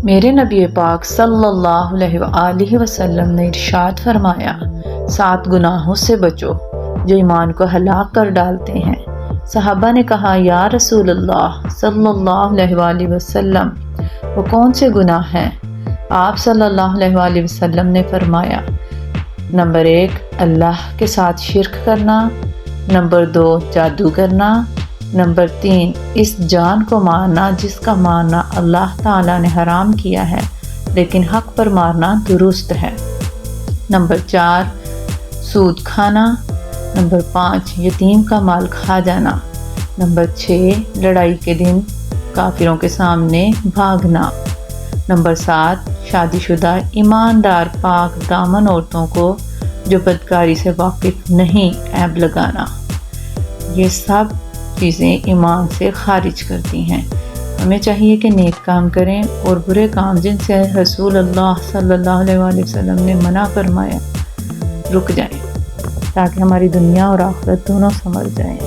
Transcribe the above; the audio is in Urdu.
میرے نبی پاک صلی اللہ علیہ وآلہ وسلم نے ارشاد فرمایا، 7 گناہوں سے بچو جو ایمان کو ہلاک کر ڈالتے ہیں۔ صحابہ نے کہا، یا رسول اللہ صلی اللہ علیہ وآلہ وسلم، وہ کون سے گناہ ہیں؟ آپ صلی اللہ علیہ وآلہ وسلم نے فرمایا، نمبر 1 اللہ کے ساتھ شرک کرنا، نمبر 2 جادو کرنا، نمبر 3 اس جان کو مارنا جس کا مارنا اللہ تعالیٰ نے حرام کیا ہے لیکن حق پر مارنا درست ہے، نمبر 4 سود کھانا، نمبر 5 یتیم کا مال کھا جانا، نمبر 6 لڑائی کے دن کافروں کے سامنے بھاگنا، نمبر 7 شادی شدہ ایماندار پاک دامن عورتوں کو جو بدکاری سے واقف نہیں عیب لگانا۔ یہ سب چیزیں ایمان سے خارج کرتی ہیں۔ ہمیں چاہیے کہ نیک کام کریں اور برے کام جن سے رسول اللہ صلی اللہ علیہ وآلہ وسلم نے منع فرمایا رک جائیں، تاکہ ہماری دنیا اور آخرت دونوں سنور جائیں۔